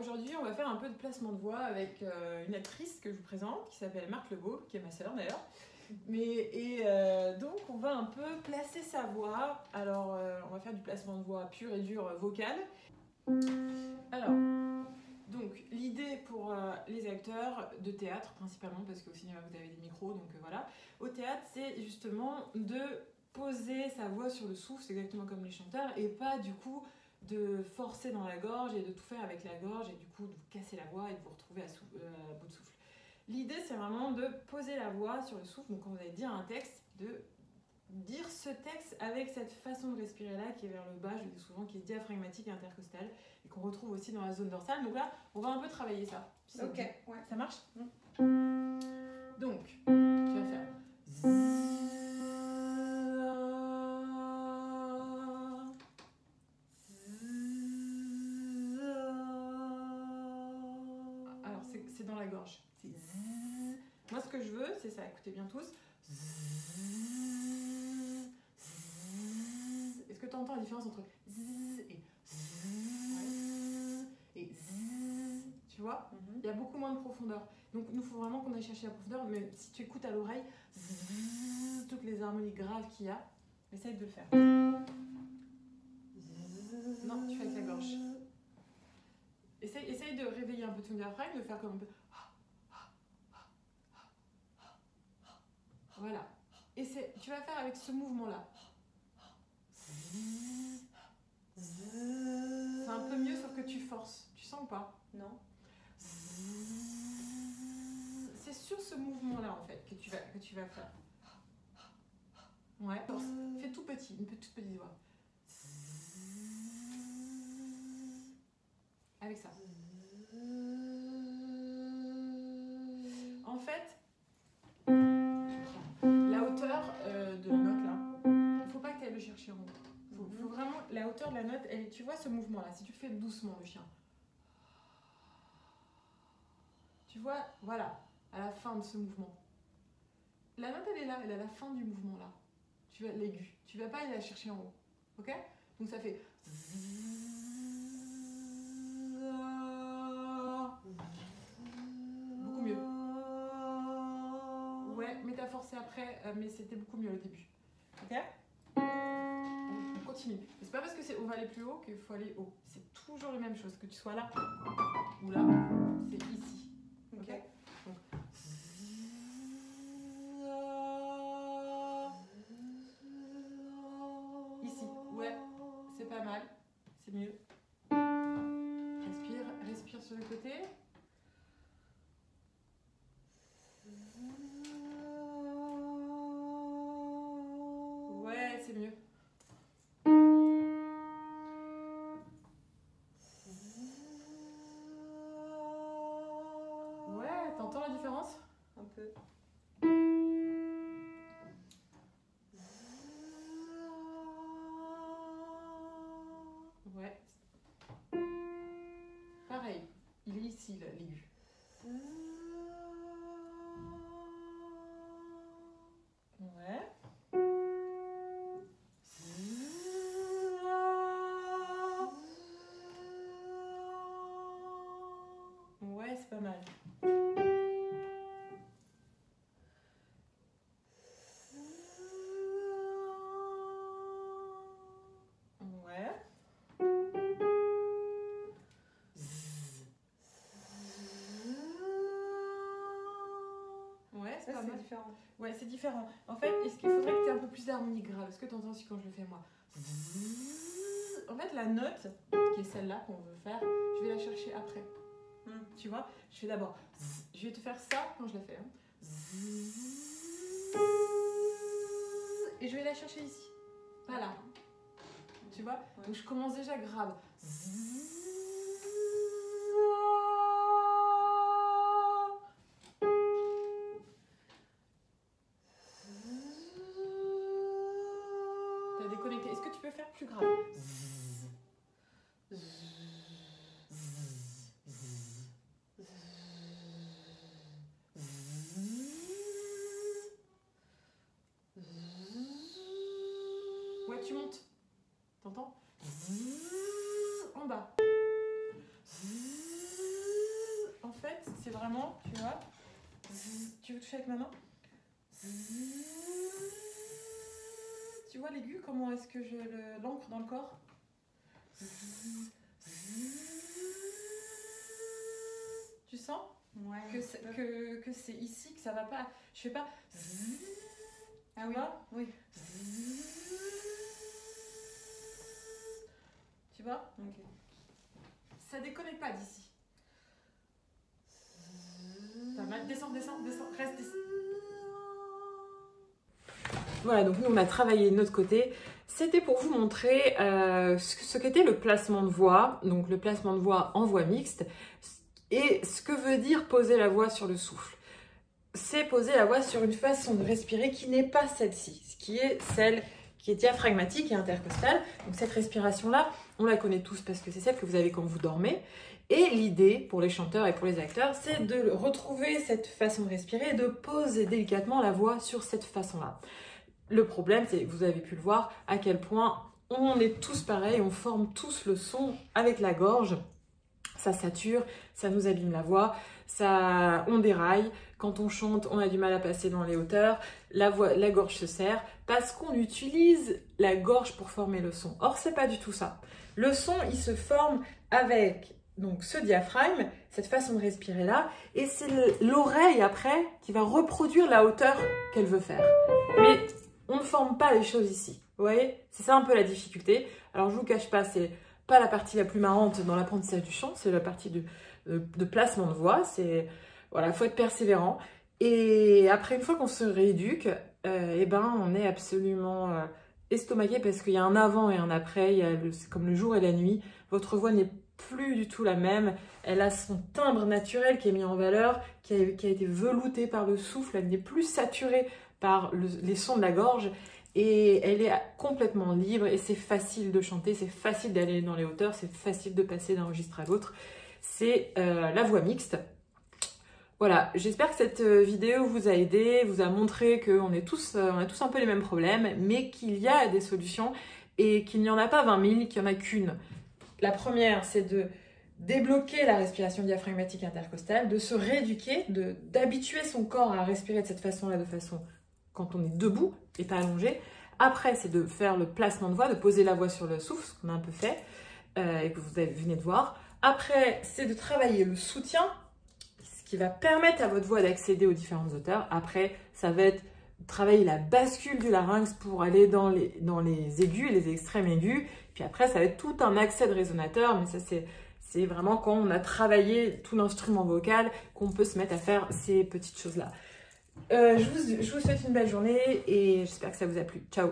aujourd'hui, on va faire un peu de placement de voix avec une actrice que je vous présente, qui s'appelle Marthe Lebeau, qui est ma sœur d'ailleurs. Donc, on va un peu placer sa voix. Alors, on va faire du placement de voix pur et dur vocal. Alors, donc, l'idée pour les acteurs de théâtre, principalement, parce qu'au cinéma, vous avez des micros, donc voilà. Au théâtre, c'est justement de poser sa voix sur le souffle, c'est exactement comme les chanteurs, et pas du coup de forcer dans la gorge et de tout faire avec la gorge, et du coup de vous casser la voix et de vous retrouver à bout de souffle. L'idée, c'est vraiment de poser la voix sur le souffle, donc quand vous allez dire un texte, de dire ce texte avec cette façon de respirer là qui est vers le bas, je le dis souvent, qui est diaphragmatique et intercostale et qu'on retrouve aussi dans la zone dorsale. Donc là, on va un peu travailler ça. Ok, ouais. Ça marche? Donc, tu vas faire alors c'est dans la gorge. C'est moi ce que je veux, c'est ça, écoutez bien tous. Est-ce que tu entends la différence entre et tu vois? Il y a beaucoup moins de profondeur. Donc il nous faut vraiment qu'on aille chercher la profondeur, mais si tu écoutes à l'oreille, toutes les harmonies graves qu'il y a, essaye de le faire. Non, tu fais avec la gorge. Essaye de réveiller un peu ton diaphragme, de faire comme un peu. Voilà. Et tu vas faire avec ce mouvement-là. C'est un peu mieux, sauf que tu forces. Tu sens ou pas? Non. C'est sur ce mouvement-là, en fait, que tu vas faire. Ouais. Force. Fais tout petit, une toute petite voix. Avec ça. En fait, la hauteur de la note, là, il ne faut pas que tu ailles le chercher en haut. Faut vraiment, la hauteur de la note, tu vois ce mouvement-là, si tu le fais doucement, le chien. Tu vois, voilà, à la fin de ce mouvement. La note, elle est là, elle est à la fin du mouvement, là. Tu vas l'aigu. Tu ne vas pas aller la chercher en haut. Ok? Donc ça fait... Beaucoup mieux. Ouais, mais t'as forcé après, mais c'était beaucoup mieux au début. Ok? On continue. C'est pas parce que on va aller plus haut qu'il faut aller haut. C'est toujours la même chose, que tu sois là ou là, c'est ici. Ok? Donc, ici, ouais, c'est pas mal, c'est mieux. Respire sur le côté. Ouais, c'est mieux. Ouais, t'entends la différence? Un peu. Ouais. Pareil, il est ici, l'aigu. Ouais. Ouais, c'est pas mal. Ouais. Ouais, c'est pas mal. Différent. Ouais, c'est différent. En fait, est-ce qu'il faudrait que tu aies un peu plus d'harmonie grave? Est-ce que tu entends aussi quand je le fais moi? En fait, la note, qui est celle-là qu'on veut faire, je vais la chercher après. Tu vois? Je fais d'abord. Je vais te faire ça quand je la fais. Hein. Et je vais la chercher ici. Pas là. Tu vois? Ouais. Donc je commence déjà grave. T'as déconnecté. Est-ce que tu peux faire plus grave? Ouais, tu montes. T'entends? En bas. vraiment, tu vois. Tu veux toucher avec ma main? Tu vois l'aigu, comment est-ce que je l'ancre dans le corps? Tu sens? Ouais, que c'est ici que ça va pas. Je fais pas. Ah oui. Oui. Tu vois? Ok. Ça déconne pas d'ici. Pas mal. Descends, reste ici. Voilà, donc nous on a travaillé de notre côté. C'était pour vous montrer ce qu'était le placement de voix, donc le placement de voix en voix mixte, et ce que veut dire poser la voix sur le souffle. C'est poser la voix sur une façon de respirer qui n'est pas celle-ci, qui est celle qui est diaphragmatique et intercostale. Donc cette respiration-là, on la connaît tous parce que c'est celle que vous avez quand vous dormez. Et l'idée pour les chanteurs et pour les acteurs, c'est de retrouver cette façon de respirer et de poser délicatement la voix sur cette façon-là. Le problème, c'est, vous avez pu le voir, à quel point on est tous pareils, on forme tous le son avec la gorge. Ça sature, ça nous abîme la voix, on déraille. Quand on chante, on a du mal à passer dans les hauteurs, la gorge se serre parce qu'on utilise la gorge pour former le son. Or, c'est pas du tout ça. Le son, il se forme avec donc ce diaphragme, cette façon de respirer là, et c'est l'oreille après qui va reproduire la hauteur qu'elle veut faire. Mais on ne forme pas les choses ici. Vous voyez? C'est ça un peu la difficulté. Alors, je vous cache pas, c'est pas la partie la plus marrante dans l'apprentissage du chant, c'est la partie de placement de voix. C'est voilà, faut être persévérant. Et après, une fois qu'on se rééduque, eh ben, on est absolument estomaqué parce qu'il y a un avant et un après. C'est comme le jour et la nuit. Votre voix n'est plus du tout la même. Elle a son timbre naturel qui est mis en valeur, qui a été velouté par le souffle. Elle n'est plus saturée par les sons de la gorge. Et elle est complètement libre et c'est facile de chanter, c'est facile d'aller dans les hauteurs, c'est facile de passer d'un registre à l'autre. C'est la voix mixte. Voilà, j'espère que cette vidéo vous a aidé, vous a montré qu'on est tous un peu les mêmes problèmes, mais qu'il y a des solutions et qu'il n'y en a pas 20 000, qu'il n'y en a qu'une. La première, c'est de débloquer la respiration diaphragmatique intercostale, de se rééduquer, d'habituer son corps à respirer de cette façon-là, de façon quand on est debout et pas allongé. Après, c'est de faire le placement de voix, de poser la voix sur le souffle, ce qu'on a un peu fait et que vous venez de voir. Après, c'est de travailler le soutien, ce qui va permettre à votre voix d'accéder aux différentes hauteurs. Après, ça va être travailler la bascule du larynx pour aller dans les aigus, les extrêmes aigus. Puis après, ça va être tout un accès de résonateur, mais ça c'est vraiment quand on a travaillé tout l'instrument vocal qu'on peut se mettre à faire ces petites choses-là. Je vous souhaite une belle journée et j'espère que ça vous a plu. Ciao!